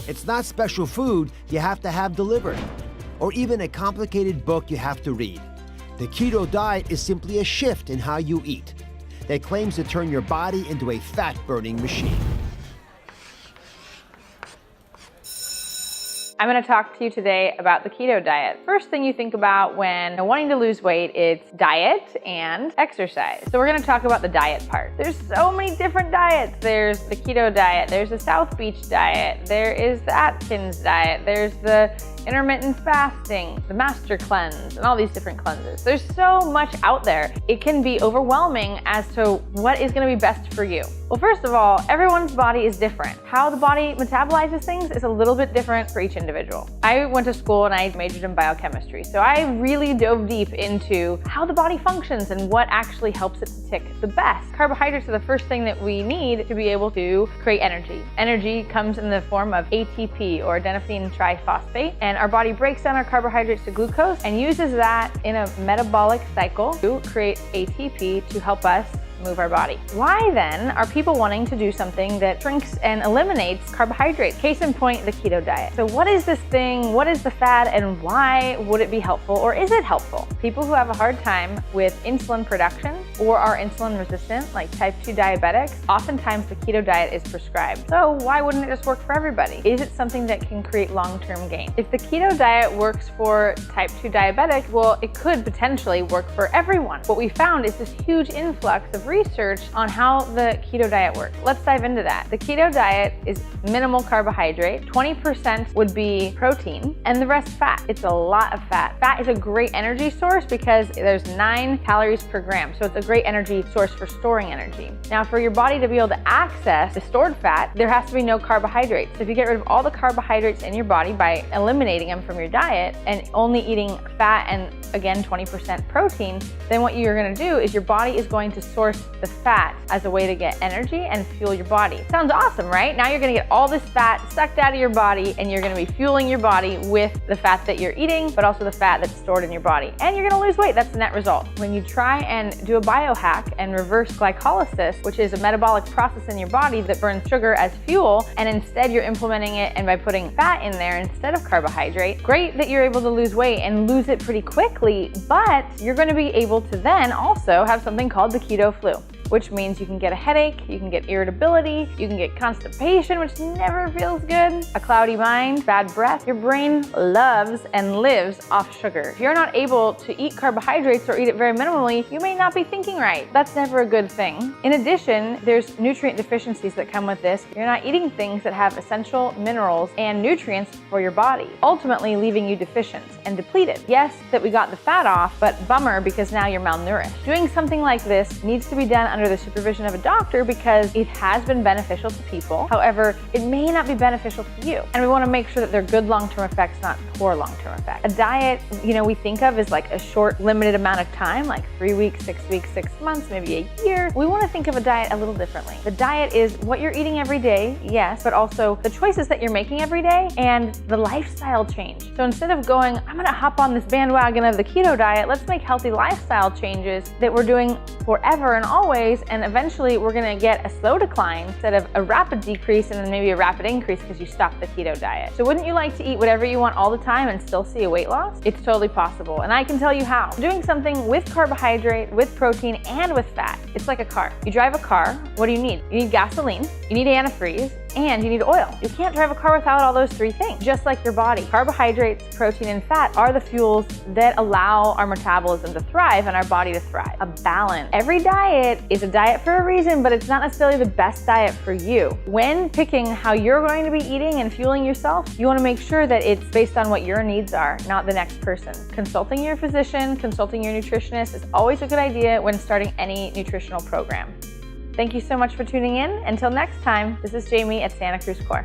It's not special food you have to have delivered, or even a complicated book you have to read. The keto diet is simply a shift in how you eat that claims to turn your body into a fat-burning machine. I'm going to talk to you today about the keto diet. First thing you think about when wanting to lose weight, it's diet and exercise. So we're going to talk about the diet part. There's so many different diets. There's the keto diet, there's the South Beach diet, there is the Atkins diet, there's the intermittent fasting, the master cleanse, and all these different cleanses. There's so much out there. It can be overwhelming as to what is going to be best for you. Well, first of all, everyone's body is different. How the body metabolizes things is a little bit different for each individual. I went to school and I majored in biochemistry, so I really dove deep into how the body functions and what actually helps it to tick the best. Carbohydrates are the first thing that we need to be able to create energy. Energy comes in the form of ATP, or adenosine triphosphate, and our body breaks down our carbohydrates to glucose and uses that in a metabolic cycle to create ATP to help us move our body. Why then are people wanting to do something that shrinks and eliminates carbohydrates? Case in point, the keto diet. So what is this thing? What is the fad, and why would it be helpful, or is it helpful? People who have a hard time with insulin production or are insulin resistant, like type 2 diabetics, oftentimes the keto diet is prescribed. So why wouldn't it just work for everybody? Is it something that can create long-term gain? If the keto diet works for type 2 diabetics, well, it could potentially work for everyone. What we found is this huge influx of research on how the keto diet works. Let's dive into that. The keto diet is minimal carbohydrate, 20% would be protein, and the rest fat. It's a lot of fat. Fat is a great energy source because there's 9 calories per gram, so it's a great energy source for storing energy. Now, for your body to be able to access the stored fat, there has to be no carbohydrates. So if you get rid of all the carbohydrates in your body by eliminating them from your diet and only eating fat and, again, 20% protein, then what you're going to do is your body is going to source the fat as a way to get energy and fuel your body. Sounds awesome, right? Now you're going to get all this fat sucked out of your body, and you're going to be fueling your body with the fat that you're eating, but also the fat that's stored in your body. And you're going to lose weight. That's the net result. When you try and do a biohack and reverse glycolysis, which is a metabolic process in your body that burns sugar as fuel, and instead you're implementing it and by putting fat in there instead of carbohydrate, great that you're able to lose weight and lose it pretty quickly, but you're going to be able to then also have something called the keto flu, which means you can get a headache, you can get irritability, you can get constipation, which never feels good, a cloudy mind, bad breath. Your brain loves and lives off sugar. If you're not able to eat carbohydrates or eat it very minimally, you may not be thinking right. That's never a good thing. In addition, there's nutrient deficiencies that come with this. You're not eating things that have essential minerals and nutrients for your body, ultimately leaving you deficient and depleted. Yes, that we got the fat off, but bummer because now you're malnourished. Doing something like this needs to be done under the supervision of a doctor because it has been beneficial to people. However, it may not be beneficial to you. And we want to make sure that they're good long-term effects, not poor long-term effects. A diet, we think of as like a short, limited amount of time, like 3 weeks, 6 months, maybe a year. We want to think of a diet a little differently. The diet is what you're eating every day, yes, but also the choices that you're making every day and the lifestyle change. So instead of going, I'm going to hop on this bandwagon of the keto diet, let's make healthy lifestyle changes that we're doing forever and always, and eventually we're going to get a slow decline instead of a rapid decrease and then maybe a rapid increase because you stopped the keto diet. So wouldn't you like to eat whatever you want all the time and still see a weight loss? It's totally possible, and I can tell you how. Doing something with carbohydrate, with protein, and with fat. It's like a car. You drive a car, what do you need? You need gasoline, you need antifreeze, and you need oil. You can't drive a car without all those 3 things. Just like your body, carbohydrates, protein, and fat are the fuels that allow our metabolism to thrive and our body to thrive. A balance. Every diet is a diet for a reason, but it's not necessarily the best diet for you. When picking how you're going to be eating and fueling yourself, you want to make sure that it's based on what your needs are, not the next person. Consulting your physician, consulting your nutritionist is always a good idea when starting any nutritional program. Thank you so much for tuning in. Until next time, this is Jamie at Santa Cruz CORE.